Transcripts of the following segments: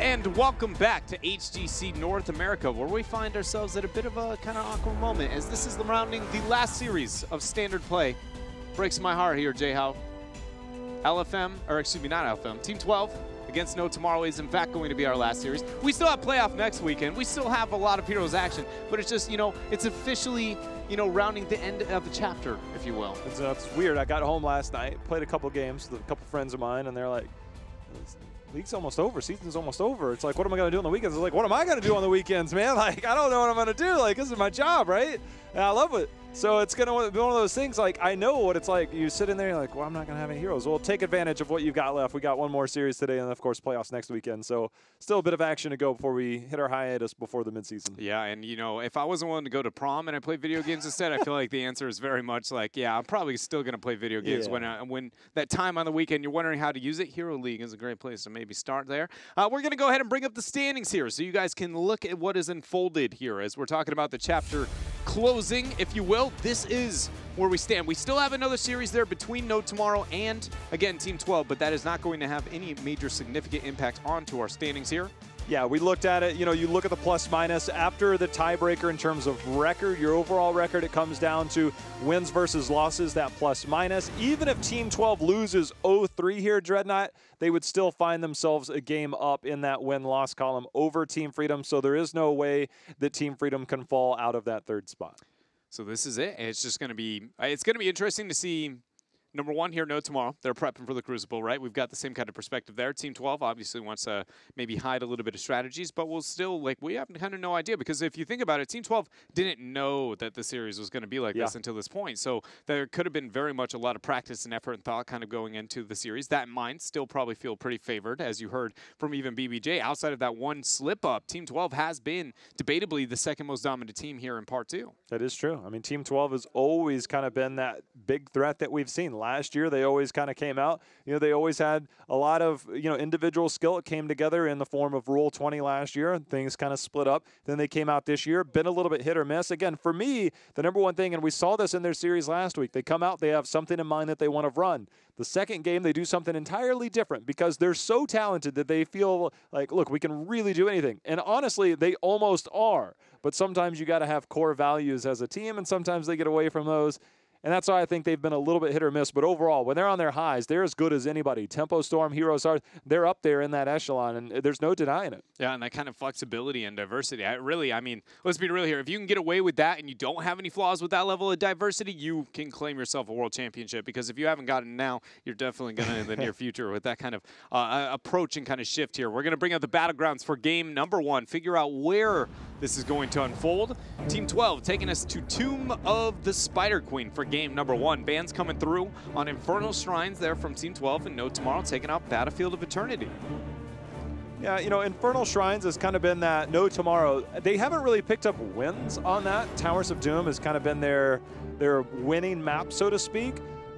And welcome back to HGC North America, where we find ourselves at a bit of a kind of awkward moment, as this is rounding the last series of standard play. Breaks my heart here, J-How. LFM, or excuse me, not LFM, Team 12 against No Tomorrow is in fact going to be our last series. We still have playoff next weekend. We still have a lot of Heroes action, but it's just, it's officially, rounding the end of the chapter, if you will. It's weird. I got home last night, played a couple games with a couple friends of mine, and they're like, league's almost over, season's almost over. It's like, what am I going to do on the weekends? It's like, what am I going to do on the weekends, man? Like, I don't know what I'm going to do. Like, this is my job, right? And I love it. So it's going to be one of those things, like, I know what it's like. You sit in there, you're like, well, I'm not going to have any heroes. Well, take advantage of what you've got left. We got one more series today, and, of course, playoffs next weekend. So still a bit of action to go before we hit our hiatus before the midseason. Yeah, and, if I wasn't willing to go to prom and I play video games instead, I feel like the answer is very much like, yeah, I'm probably still going to play video games. Yeah. When that time on the weekend, you're wondering how to use it, Hero League is a great place to maybe start there. We're going to go ahead and bring up the standings here so you guys can look at what is unfolded here as we're talking about the chapter closing, if you will. This is where we stand. We still have another series there between No Tomorrow and, again, Team 12, but that is not going to have any major significant impact onto our standings here. Yeah, we looked at it. You look at the plus-minus. After the tiebreaker in terms of record, your overall record, it comes down to wins versus losses, that plus-minus. Even if Team 12 loses 0-3 here, Dreadnought, they would still find themselves a game up in that win-loss column over Team Freedom, so there is no way that Team Freedom can fall out of that third spot. So this is it. It's just going to be interesting to see. Number one here, No Tomorrow. They're prepping for the Crucible, right? We've got the same kind of perspective there. Team 12 obviously wants to maybe hide a little bit of strategies, but we'll still, we have kind of no idea, because if you think about it, Team 12 didn't know that the series was going to be like this until this point. So there could have been very much a lot of practice and effort and thought kind of going into the series. That in mind, still probably feel pretty favored, as you heard from even BBJ. Outside of that one slip-up, Team 12 has been debatably the second most dominant team here in Part 2. That is true. I mean, Team 12 has always kind of been that big threat that we've seen. Last year, they always kind of came out. They always had a lot of, individual skill. It came together in the form of Rule 20 last year, and things kind of split up. Then they came out this year, been a little bit hit or miss. Again, for me, the number one thing, and we saw this in their series last week, they come out, they have something in mind that they want to run. The second game, they do something entirely different because they're so talented that they feel like, look, we can really do anything. And honestly, they almost are. But sometimes you got to have core values as a team, and sometimes they get away from those. And that's why I think they've been a little bit hit or miss. But overall, when they're on their highs, they're as good as anybody. Tempo Storm, Heroes are, they're up there in that echelon, and there's no denying it. Yeah, and that kind of flexibility and diversity. I mean, let's be real here. If you can get away with that and you don't have any flaws with that level of diversity, you can claim yourself a world championship. Because if you haven't gotten it now, you're definitely going to in the near future with that kind of approach and kind of shift here. We're going to bring out the battlegrounds for game number one, figure out where this is going to unfold. Team 12 taking us to Tomb of the Spider Queen for game number one. Bands coming through on Infernal Shrines there from Team 12, and No Tomorrow taking out Battlefield of Eternity. Yeah, Infernal Shrines has kind of been that No Tomorrow. They haven't really picked up wins on that. Towers of Doom has kind of been their winning map, so to speak.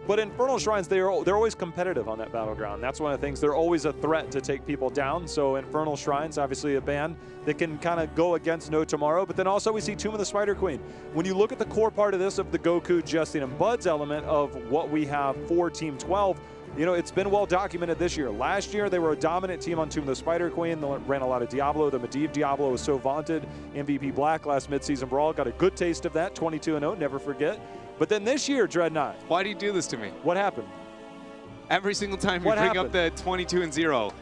But Infernal Shrines, they're always competitive on that battleground. That's one of the things. They're always a threat to take people down. So Infernal Shrines, obviously a band that can kind of go against No Tomorrow. But then also we see Tomb of the Spider Queen. When you look at the core part of this, of the Goku, Justin, and Bud's element of what we have for Team 12, it's been well documented this year. Last year, they were a dominant team on Tomb of the Spider Queen. They ran a lot of Diablo. The Medivh Diablo was so vaunted. MVP Black last midseason brawl. Got a good taste of that. 22-0, never forget. But then this year, Dreadnought. Why do you do this to me? What happened? Every single time you bring up the 22-0.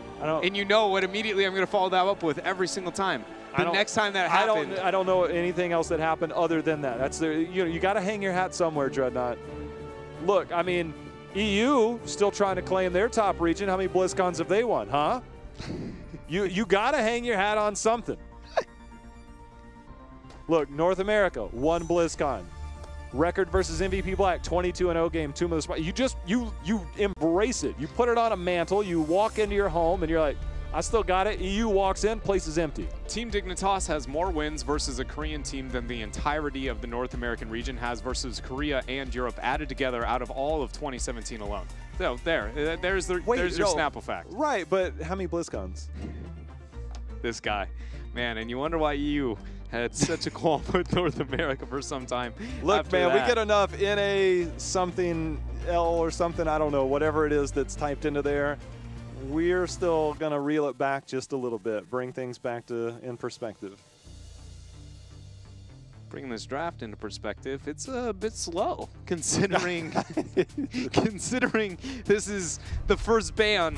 And you know what immediately I'm going to follow that up with every single time. The next time that happened. I don't know anything else that happened other than that. That's you got to hang your hat somewhere, Dreadnought. Look, I mean, EU still trying to claim their top region. How many BlizzCons have they won, huh? you got to hang your hat on something. Look, North America, 1 BlizzCon. Record versus MVP Black, 22-0 game, Tomb of the Spider. You embrace it. You put it on a mantle. You walk into your home, and you're like, I still got it. EU walks in, place is empty. Team Dignitas has more wins versus a Korean team than the entirety of the North American region has versus Korea and Europe added together out of all of 2017 alone. So there's your Snapple fact. Right, but how many BlizzCons? This guy. Man, and you wonder why EU had such a qualm with North America for some time. Look, man, we get enough NA something L or something, I don't know, whatever it is that's typed into there. we're still going to reel it back just a little bit, bring things back to in perspective. Bringing this draft into perspective, it's a bit slow considering considering this is the first ban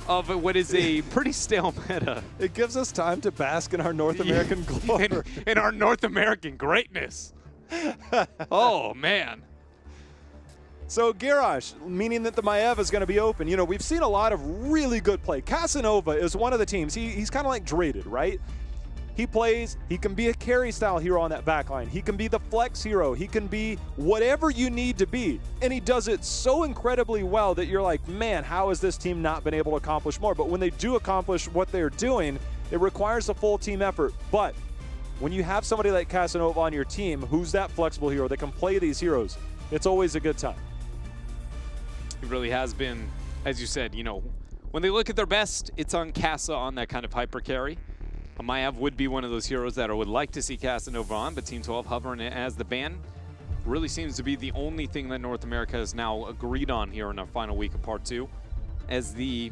of what is a pretty stale meta. It gives us time to bask in our North American glory. in our North American greatness. Oh, man. So Garrosh, meaning that the Maiev is going to be open. You know, we've seen a lot of really good play. Casanova is one of the teams. He's kind of like Draded, right? He plays, he can be a carry style hero on that back line. He can be the flex hero. He can be whatever you need to be. And he does it so incredibly well that you're like, man, how has this team not been able to accomplish more? But when they do accomplish what they're doing, it requires a full team effort. But when you have somebody like Casanova on your team who's that flexible hero that can play these heroes, it's always a good time. It really has been, as you said, you know, when they look at their best, it's on Casa on that kind of hyper carry. Maiev would be one of those heroes that I would like to see Casanova on, but Team 12 hovering it as the ban really seems to be the only thing that North America has now agreed on here in our final week of Part 2. As it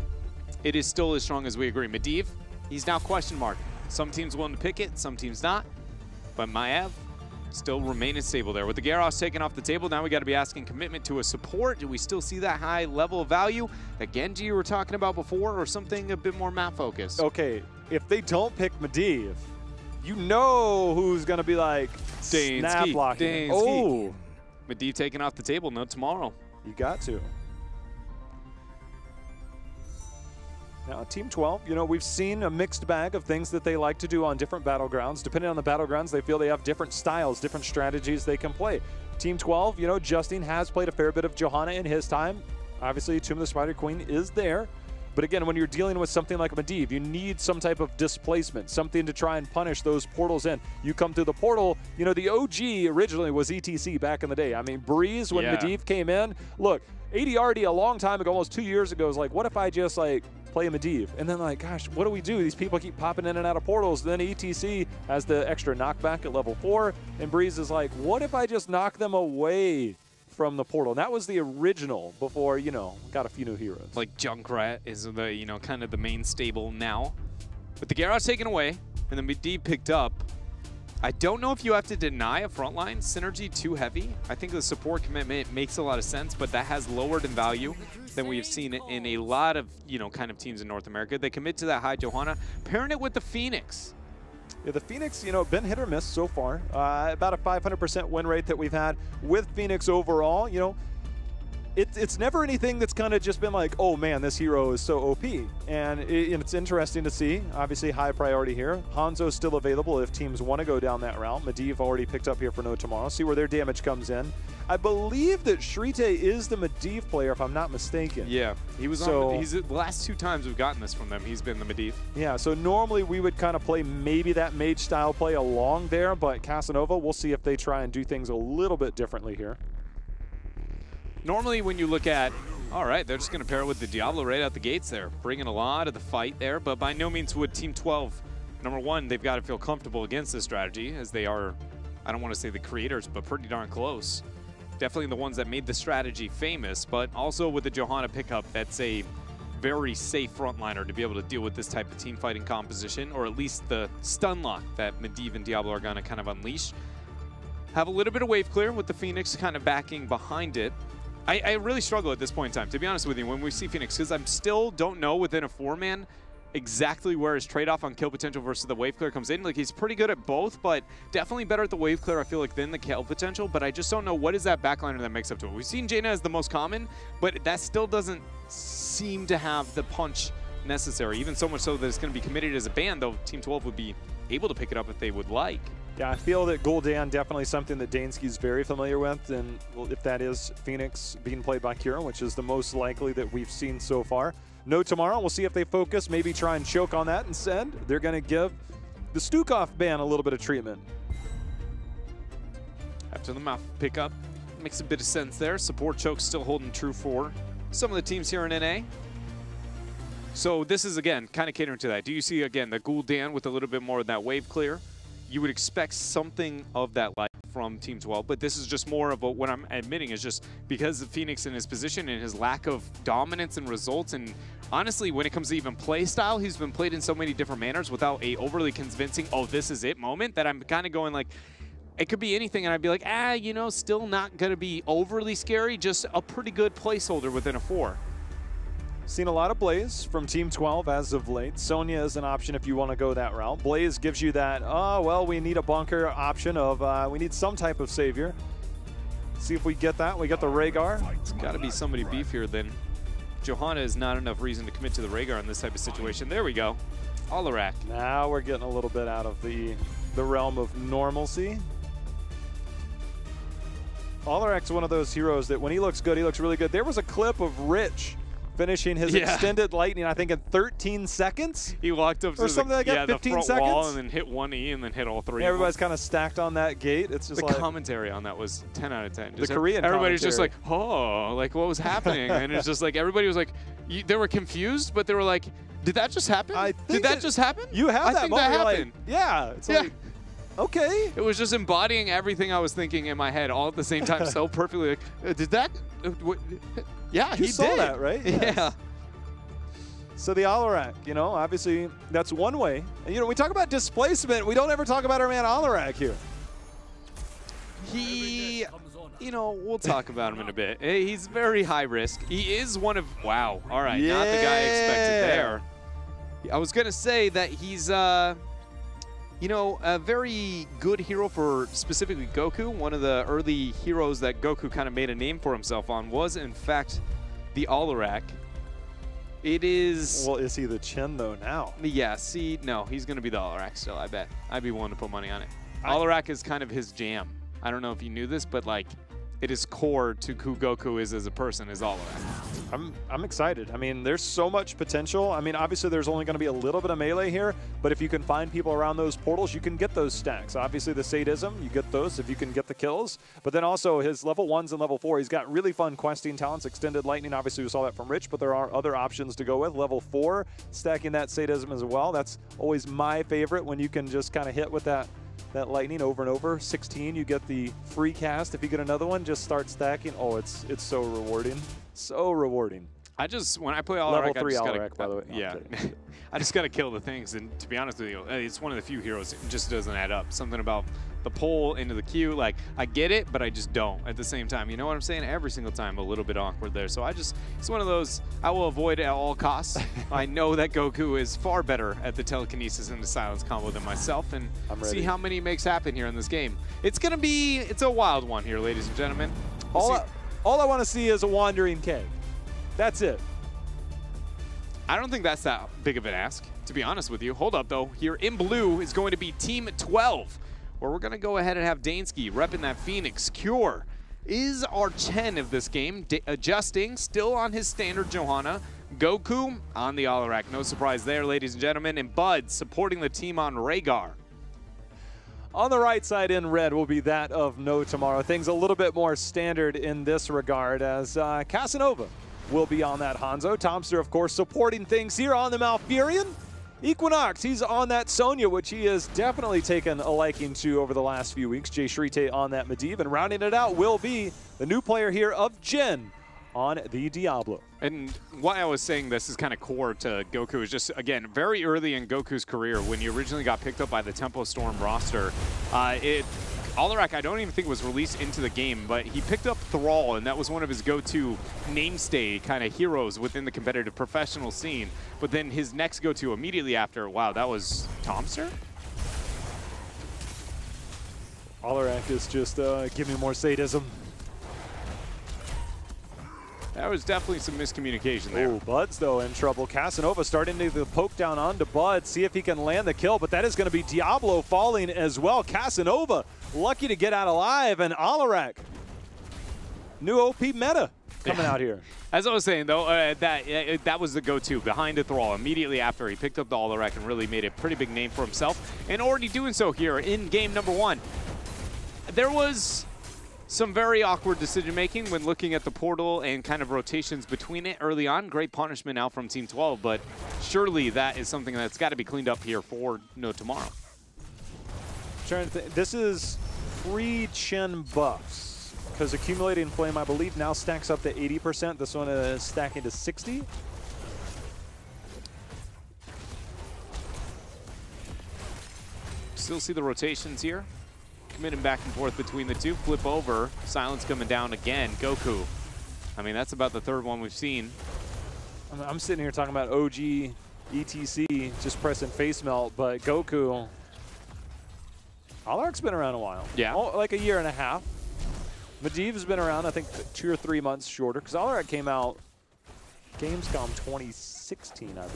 is still as strong as we agree. Medivh, he's now question mark. Some teams willing to pick it, some teams not. But Maiev still remaining stable there. With the Garrosh taken off the table, now we got to be asking commitment to a support. Do we still see that high level of value that Genji you were talking about before, or something a bit more map focused? Okay, if they don't pick Medivh, you know who's going to be like snap blocking. Oh, Medivh taken off the table. No tomorrow. You got to. Now, Team 12, you know, we've seen a mixed bag of things that they like to do on different battlegrounds. Depending on the battlegrounds, they feel they have different styles, different strategies they can play. Team 12, you know, Justin has played a fair bit of Johanna in his time. Obviously, Tomb of the Spider Queen is there. But again, when you're dealing with something like Medivh, you need some type of displacement, something to try and punish those portals in. You come through the portal, you know, the OG originally was ETC back in the day. I mean, Breeze, when Medivh came in, look, ADRD a long time ago, almost 2 years ago, was like, what if I just, like, play Medivh? And then, like, gosh, what do we do? These people keep popping in and out of portals. Then ETC has the extra knockback at level 4, and Breeze is like, what if I just knock them away from the portal? And that was the original before, you know, got a few new heroes. Like Junkrat is the, you know, kind of the main stable now. With the Garrosh taken away and the Medivh picked up, I don't know if you have to deny a frontline synergy too heavy. I think the support commitment makes a lot of sense, but that has lowered in value than we have seen in a lot of, you know, kind of teams in North America. They commit to that high Johanna, pairing it with the Phoenix. Yeah, the Phoenix, you know, been hit or miss so far. About a 500% win rate that we've had with Phoenix overall. You know, it's never anything that's kind of just been like, oh man, this hero is so OP. And it's interesting to see. Obviously, high priority here. Hanzo's still available if teams want to go down that route. Medivh already picked up here for No Tomorrow. See where their damage comes in. I believe that Shrite is the Medivh player, if I'm not mistaken. Yeah, he was he's the last 2 times we've gotten this from them, he's been the Medivh. Yeah, so normally we would kind of play maybe that mage style play along there, but Casanova, we'll see if they try and do things a little bit differently here. Normally when you look at, all right, they're just going to pair with the Diablo right out the gates there, bringing a lot of the fight there, but by no means would Team 12, number one, they've got to feel comfortable against this strategy, as they are, I don't want to say the creators, but pretty darn close. Definitely the ones that made the strategy famous, but also with the Johanna pickup, that's a very safe frontliner to be able to deal with this type of team fighting composition, or at least the stun lock that Medivh and Diablo are going to kind of unleash. Have a little bit of wave clear with the Phoenix kind of backing behind it. I really struggle at this point in time, to be honest with you, when we see Phoenix, because I still don't know within a 4-man exactly where his trade-off on kill potential versus the wave clear comes in. Like, he's pretty good at both, but definitely better at the wave clear, I feel like, than the kill potential, but I just don't know what is that backliner that makes up to it. We've seen Jaina as the most common, but that still doesn't seem to have the punch necessary, even so much so that it's going to be committed as a ban, though Team 12 would be able to pick it up if they would like. Yeah, I feel that Gul'dan definitely something that Dansky's very familiar with, and if that is Phoenix being played by Kira, which is the most likely that we've seen so far. No Tomorrow, we'll see if they focus, maybe try and choke on that instead. They're going to give the Stukov ban a little bit of treatment. After the mouth pickup, makes a bit of sense there. Support choke still holding true for some of the teams here in NA. So this is, again, kind of catering to that. Do you see, again, the Gul'dan with a little bit more of that wave clear? you would expect something of that like from Team 12, but this is just more of what I'm admitting is just because of Phoenix in his position and his lack of dominance and results, and honestly, when it comes to even play style, he's been played in so many different manners without a overly convincing, oh, this is it moment, that I'm kind of going like, it could be anything, and I'd be like, you know, still not going to be overly scary, just a pretty good placeholder within a 4. Seen a lot of Blaze from Team 12 as of late. Sonya is an option if you want to go that route. Blaze gives you that, oh, well, we need a bunker option of, we need some type of savior. See if we get that. We got the Rhaegar. It's got to be somebody beefier than Johanna. Is not enough reason to commit to the Rhaegar in this type of situation. There we go. Alarak. Now we're getting a little bit out of the realm of normalcy. Alarak's one of those heroes that when he looks good, he looks really good. There was a clip of Rich finishing his extended lightning, I think, in 13 seconds. He walked up to something like that, 15 the front seconds. wall and then hit 1E and then hit all 3. Everybody's kind of stacked on that gate. It's just the like commentary on that was 10 out of 10. The Korean everybody's just like, commentary. oh, like what was happening? And it's just like everybody was like, they were confused, but they were like, did that just happen? Did that just happen? You have I that think moment. that You're happened. like, yeah. It's like, okay. It was just embodying everything I was thinking in my head all at the same time so perfectly. Like, did that? Yeah, he saw did. that, right? Yeah. Yes. So the Alarak, you know, obviously that's one way. And, you know, we talk about displacement. We don't ever talk about our man Alarak here. He, you know, we'll talk about him in a bit. He's very high risk. He is one of, wow, all right, not the guy I expected there. I was going to say that he's, you know, a very good hero for specifically Goku. One of the early heroes that Goku kind of made a name for himself on was, in fact, the Alarak. It is... Well, is he the Chen, though, now? Yeah, see, no, he's going to be the Alarak still, I bet. I'd be willing to put money on it. Alarak is kind of his jam. I don't know if you knew this, but, like, it is core to who Goku is as a person, is Alarak. I'm excited. I mean, there's so much potential. I mean, obviously, there's only going to be a little bit of melee here, but if you can find people around those portals, you can get those stacks. Obviously, the sadism, you get those if you can get the kills. But then also, his level 1s and level 4, he's got really fun questing talents. Extended Lightning, obviously, we saw that from Rich, but there are other options to go with. Level 4, stacking that sadism as well. That's always my favorite when you can just kind of hit with that lightning over and over. 16, you get the free cast. If you get another one, just start stacking. Oh, it's so rewarding. So rewarding. When I play Alarak, Level 3 I just Alarak, by the way. No, yeah. I just got to kill the things. And to be honest with you, it's one of the few heroes that just doesn't add up. Something about the pull into the queue, like, I get it, but I just don't at the same time. You know what I'm saying? Every single time, a little bit awkward there. So it's one of those, I will avoid it at all costs. I know that Goku is far better at the telekinesis and the silence combo than myself, and see how many he makes happen here in this game. It's a wild one here, ladies and gentlemen. All I want to see is a wandering cave. That's it. I don't think that's that big of an ask, to be honest with you. Hold up, though. Here in blue is going to be Team 12, where we're going to go ahead and have Dansky repping that Phoenix. Cure is our Chen of this game, adjusting, still on his standard Johanna. Goku on the Alarak. No surprise there, ladies and gentlemen. And Bud supporting the team on Rhaegar. On the right side in red will be that of No Tomorrow. Things a little bit more standard in this regard as Casanova will be on that Hanzo. Tomster, of course, supporting things here on the Malfurion. Equinox, he's on that Sonya, which he has definitely taken a liking to over the last few weeks. Jay Shrite on that Medivh, and rounding it out will be the new player here of Jin on the Diablo. And why I was saying this is kind of core to Goku is just, again, very early in Goku's career when he originally got picked up by the Tempo Storm roster. Alarak, I don't even think was released into the game, but he picked up Thrall, and that was one of his go-to namestay kind of heroes within the competitive professional scene. But then his next go-to immediately after, wow, that was Tomster? Alarak is just, give me more sadism. There was definitely some miscommunication there. Oh, Bud's, though, in trouble. Casanova starting to the poke down onto Bud, see if he can land the kill, but that is going to be Diablo falling as well. Casanova lucky to get out alive, and Alarak, new OP meta coming out here. As I was saying, though, that was the go-to behind the Thrall. Immediately after, he picked up the Alarak and really made a pretty big name for himself, and already doing so here in game number 1. There was some very awkward decision-making when looking at the portal and kind of rotations between it early on. Great punishment out from Team 12, but surely that is something that's got to be cleaned up here for No Tomorrow. Trying to think. This is free Chen buffs because accumulating flame, I believe, now stacks up to 80%. This one is stacking to 60. Still see the rotations here. Committing back and forth between the two. Flip over. Silence coming down again. Goku. I mean, that's about the third one we've seen. I'm sitting here talking about OG ETC just pressing face melt, but Goku, Alarak's been around a while. Yeah. Like a year and a half. Medivh's been around, I think, 2 or 3 months shorter, because Alarak came out Gamescom 2016, I believe.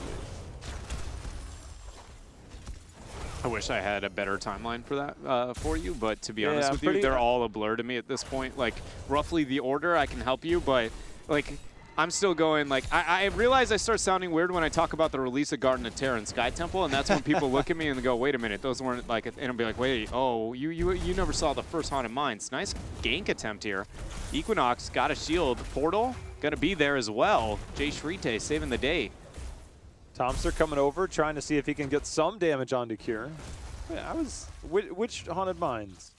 I wish I had a better timeline for that for you, but to be honest with you, pretty, they're all a blur to me at this point. Like, roughly the order, I can help you, but, like, I'm still going, like, I realize I start sounding weird when I talk about the release of Garden of Terra and Sky Temple, and that's when people look at me and they go, wait a minute, those weren't, like, and I'll be like, wait, oh, you never saw the first Haunted Mines. Nice gank attempt here. Equinox got a shield. Portal gonna be there as well. Jay Shrite saving the day. Tomster coming over, trying to see if he can get some damage onto Cure. Yeah, which Haunted Mines?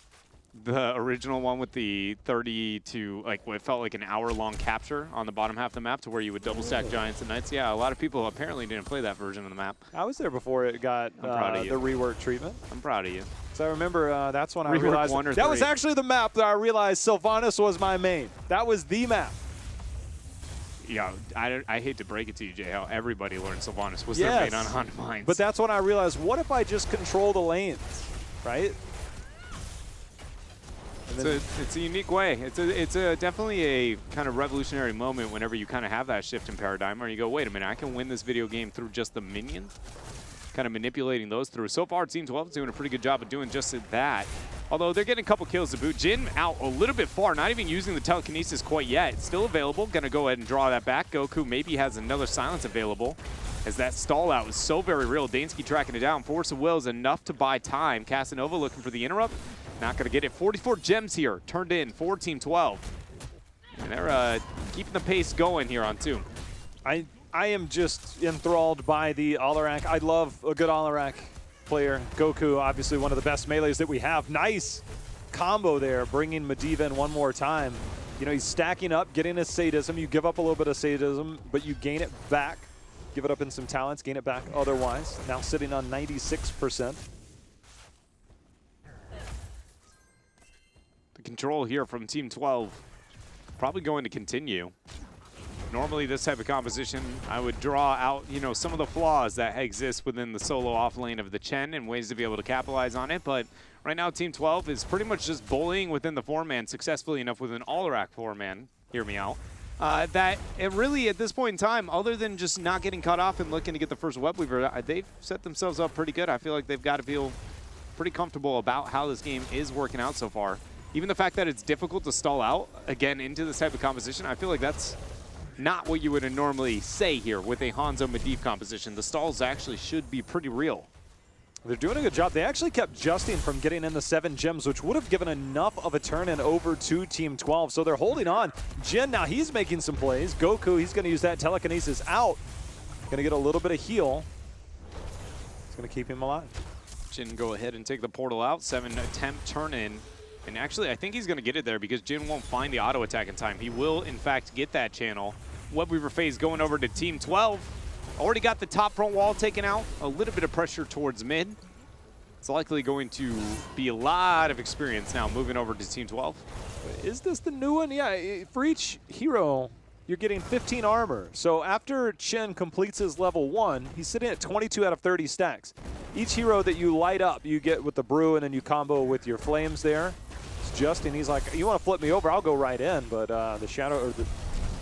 The original one with the 30 to, like, what felt like an hour-long capture on the bottom half of the map to where you would double stack Giants and Knights. Yeah, a lot of people apparently didn't play that version of the map. I was there before it got the rework treatment. I'm proud of you. So I remember that's when I Rework realized 1 or that 3. was actually the map that I realized Sylvanas was my main. That was the map. Yeah, I hate to break it to you, Jay, how everybody learned Sylvanas was their main on Haunted Mines. But that's when I realized, what if I just control the lanes, right? It's a unique way. It's a definitely a kind of revolutionary moment whenever you kind of have that shift in paradigm where you go, wait a minute, I can win this video game through just the minions, kind of manipulating those through. So far, Team 12 is doing a pretty good job of doing just that. Although they're getting a couple kills to boot. Jin out a little bit far, not even using the telekinesis quite yet. It's still available. Gonna go ahead and draw that back. Goku maybe has another silence available, as that stall out was so very real. Dansky tracking it down. Force of Will is enough to buy time. Casanova looking for the interrupt. Not going to get it. 44 gems here turned in for Team 12. And they're keeping the pace going here on 2. I am just enthralled by the Alarak. I love a good Alarak player. Goku, obviously one of the best melees that we have. Nice combo there, bringing Medivh in one more time. You know, he's stacking up, getting his sadism. You give up a little bit of sadism, but you gain it back. Give it up in some talents, gain it back otherwise. Now sitting on 96%. Control here from Team 12 probably going to continue. Normally this type of composition, I would draw out, you know, some of the flaws that exist within the solo off lane of the Chen and ways to be able to capitalize on it, but right now Team 12 is pretty much just bullying within the 4-man successfully enough with an Alarak 4-man, hear me out, that it really at this point in time, other than just not getting cut off and looking to get the first Web Weaver, they've set themselves up pretty good. I feel like they've got to feel pretty comfortable about how this game is working out so far. Even the fact that it's difficult to stall out, again, into this type of composition, I feel like that's not what you would normally say here with a Hanzo Medivh composition. The stalls actually should be pretty real. They're doing a good job. They actually kept Justin from getting in the 7 gems, which would have given enough of a turn in over to Team 12. So they're holding on. Jin, now he's making some plays. Goku, he's going to use that telekinesis out. Going to get a little bit of heal. It's going to keep him alive. Jin go ahead and take the portal out. 7 attempt turn in. And actually, I think he's going to get it there because Jin won't find the auto attack in time. He will, in fact, get that channel. Web Weaver phase going over to Team 12. Already got the top front wall taken out. A little bit of pressure towards mid. It's likely going to be a lot of experience now moving over to Team 12. Is this the new one? Yeah, for each hero, you're getting 15 armor. So after Chen completes his level 1, he's sitting at 22 out of 30 stacks. Each hero that you light up, you get with the brew, and then you combo with your flames there. It's Justin, he's like, you want to flip me over, I'll go right in, but the shadow or the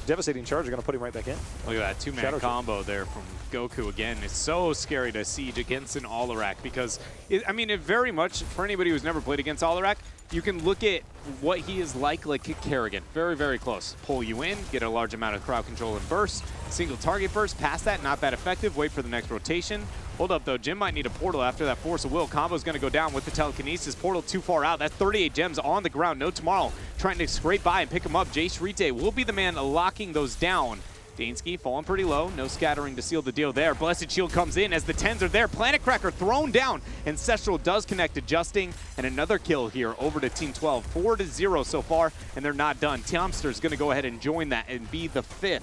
devastating charge are going to put him right back in. Look at that 2-man combo there from Goku again. It's so scary to siege against an Alarak because, it very much, for anybody who's never played against Alarak, you can look at what he is like Kerrigan. Very, very close. Pull you in, get a large amount of crowd control and burst. Single target burst, past that, not that effective. Wait for the next rotation. Hold up, though. Jim might need a portal after that Force of Will. Combo's going to go down with the telekinesis. Portal too far out. That's 38 gems on the ground. No Tomorrow trying to scrape by and pick him up. Jay Shrite will be the man locking those down. Dansky falling pretty low. No scattering to seal the deal there. Blessed Shield comes in as the 10s are there. Planet Cracker thrown down. Ancestral does connect, adjusting. And another kill here over to Team 12. 4-0 so far, and they're not done. Tomster's going to go ahead and join that and be the 5th.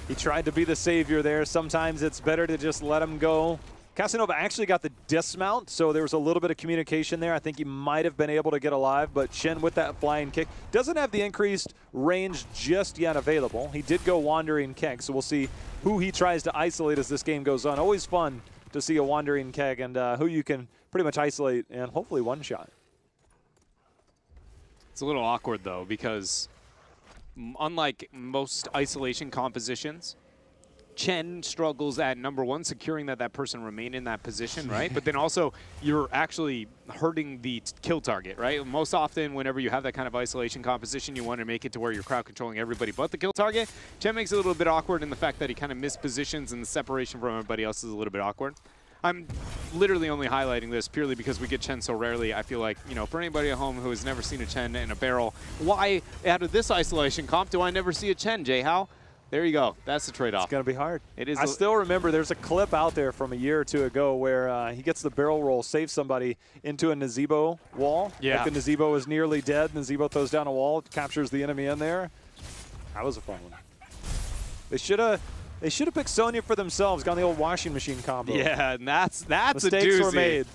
He tried to be the savior there. Sometimes it's better to just let him go. Casanova actually got the dismount, so there was a little bit of communication there. I think he might have been able to get alive, but Chen with that flying kick doesn't have the increased range just yet available. He did go Wandering Keg, so we'll see who he tries to isolate as this game goes on. Always fun to see a Wandering Keg and who you can pretty much isolate and hopefully one-shot. It's a little awkward, though, because unlike most isolation compositions, Chen struggles at number 1, securing that person remain in that position, right? But then also you're actually hurting the kill target, right? Most often whenever you have that kind of isolation composition, you want to make it to where you're crowd controlling everybody but the kill target. Chen makes it a little bit awkward in the fact that he kind of mispositions and the separation from everybody else is a little bit awkward. I'm literally only highlighting this purely because we get Chen so rarely. I feel like, you know, for anybody at home who has never seen a Chen in a barrel, why out of this isolation comp do I never see a Chen, Jay-How? There you go. That's the trade-off. It's going to be hard. It is. I still remember there's a clip out there from a year or two ago where he gets the barrel roll, saves somebody into a Nazeebo wall. Yeah. Like the Nazeebo is nearly dead. Nazeebo throws down a wall, captures the enemy in there. That was a fun one. They should have picked Sonya for themselves, gone the old washing machine combo. Yeah, and that's a doozy. Mistakes were made.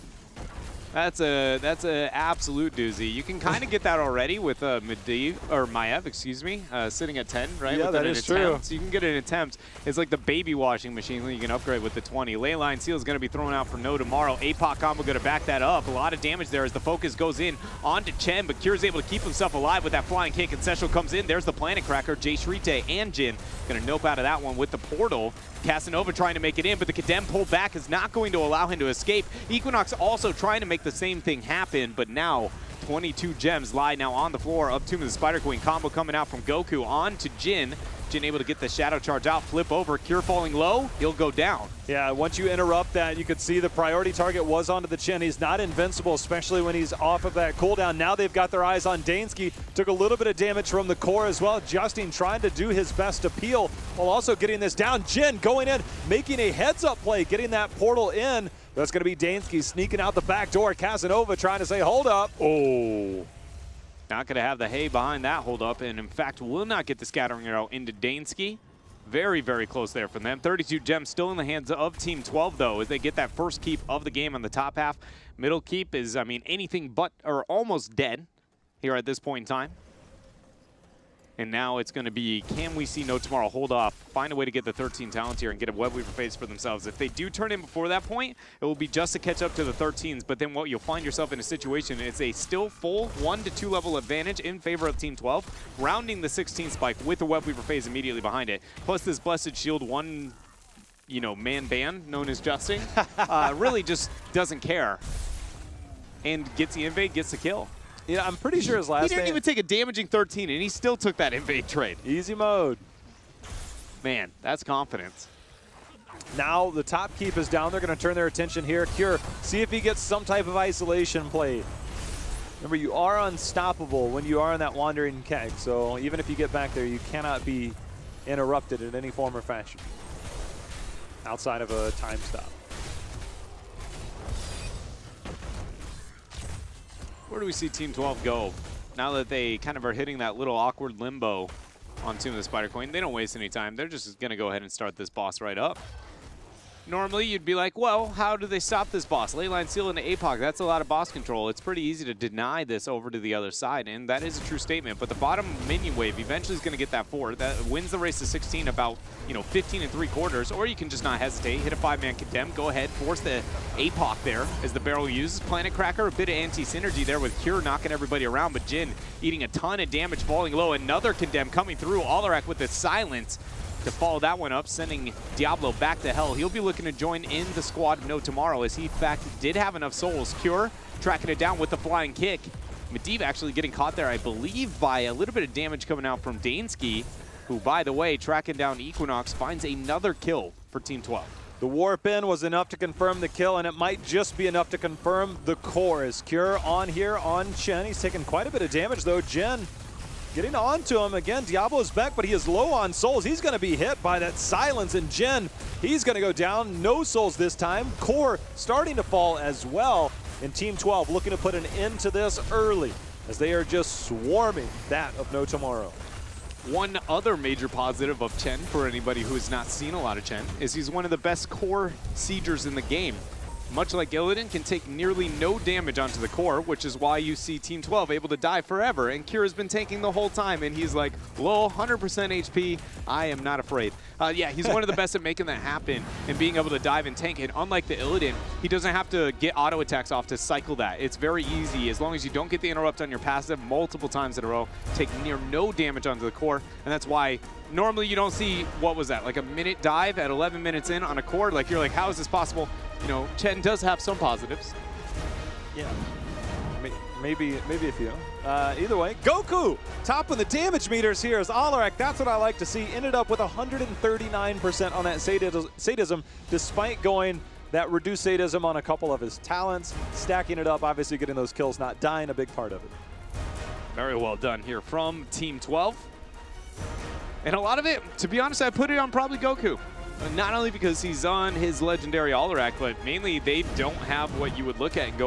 That's a absolute doozy. You can kind of get that already with Medivh, or Maiev, excuse me, sitting at 10, right? Yeah, that is true. So you can get an attempt. It's like the baby washing machine that you can upgrade with the 20. Leyline Seal is going to be thrown out for no tomorrow. APOC combo going to back that up. A lot of damage there as the focus goes in onto Chen, but Cure's able to keep himself alive with that flying kick. Ancestral comes in. There's the Planet Cracker. Jay Shrite and Jin going to nope out of that one with the portal. Casanova trying to make it in, but the Condemn pull back is not going to allow him to escape. Equinox also trying to make the same thing happen, but now 22 gems lie now on the floor of Tomb of the Spider Queen. Combo coming out from Goku on to Jin. Jin able to get the Shadow Charge out, flip over. Cure falling low, he'll go down. Yeah, once you interrupt that, you could see the priority target was onto the Chen. He's not invincible, especially when he's off of that cooldown. Now they've got their eyes on Dansky. Took a little bit of damage from the core as well. Justin trying to do his best to peel while also getting this down. Jin going in, making a heads-up play, getting that portal in. That's going to be Dansky sneaking out the back door. Casanova trying to say, hold up. Oh. Not going to have the hay behind that hold up, and in fact will not get the scattering arrow into Dansky. Very, very close there from them. 32 gems still in the hands of Team 12, though, as they get that first keep of the game on the top half. Middle keep is, I mean, anything but or almost dead here at this point in time. And now it's going to be, can we see No Tomorrow hold off, find a way to get the 13 talents here and get a Web Weaver phase for themselves. If they do turn in before that point, it will be just to catch up to the 13s. But then what you'll find yourself in a situation is a still full 1 to 2 level advantage in favor of Team 12, rounding the 16 spike with the Web Weaver phase immediately behind it. Plus this Blessed Shield one, you know, man band known as Justing, really just doesn't care. And gets the invade, gets the kill. Yeah, I'm pretty sure his last He didn't even take a damaging 13, and he still took that invade trade. Easy mode. Man, that's confidence. Now the top keep is down. They're going to turn their attention here. Cure, see if he gets some type of isolation play. Remember, you are unstoppable when you are in that Wandering Keg, so even if you get back there, you cannot be interrupted in any form or fashion outside of a time stop. Where do we see Team 12 go? Now that they kind of are hitting that little awkward limbo on Tomb of the Spider Queen, they don't waste any time. They're just going to go ahead and start this boss right up. Normally, you'd be like, well, how do they stop this boss? Leyline Seal into APOC, that's a lot of boss control. It's pretty easy to deny this over to the other side, and that is a true statement. But the bottom minion wave eventually is going to get that forward. That wins the race to 16 about, 15 3/4, or you can just not hesitate, hit a 5-man Condemn, go ahead, force the APOC there as the barrel uses. Planet Cracker, a bit of anti-synergy there with Cure knocking everybody around, but Jin eating a ton of damage, falling low. Another Condemn coming through. Alarak with the silence to follow that one up, sending Diablo back to hell. He'll be looking to join in the squad of No Tomorrow, as he in fact did have enough souls. Cure tracking it down with the flying kick. Medivh actually getting caught there, I believe, by a little bit of damage coming out from Dansky, who, by the way, tracking down Equinox, finds another kill for Team 12. The warp in was enough to confirm the kill, and it might just be enough to confirm the core. Is Cure on here on Chen. He's taken quite a bit of damage, though. Jin getting onto him. Again, Diablo's back, but he is low on souls. He's going to be hit by that silence, and Jin, he's going to go down. No souls this time. Core starting to fall as well. And Team 12 looking to put an end to this early as they are just swarming that of No Tomorrow. One other major positive of Chen, for anybody who has not seen a lot of Chen, is he's one of the best core siegers in the game. Much like Illidan, can take nearly no damage onto the core, which is why you see Team 12 able to die forever. And Kira's been tanking the whole time, and he's like, lol, 100% HP, I am not afraid. Yeah, he's one of the best at making that happen and being able to dive and tank. And unlike the Illidan, he doesn't have to get auto attacks off to cycle that. It's very easy. As long as you don't get the interrupt on your passive multiple times in a row, take near no damage onto the core. And that's why normally you don't see, what was that, like a minute dive at 11 minutes in on a core? Like, you're like, how is this possible? You know, Chen does have some positives. Yeah, maybe a few. Either way, Goku topping the damage meters here as Alarak, that's what I like to see, ended up with 139% on that sadism, despite going that reduced sadism on a couple of his talents, stacking it up, obviously getting those kills, not dying, a big part of it. Very well done here from Team 12. And a lot of it, to be honest, I put it on probably Goku. Not only because he's on his legendary Alarak, but mainly they don't have what you would look at and go,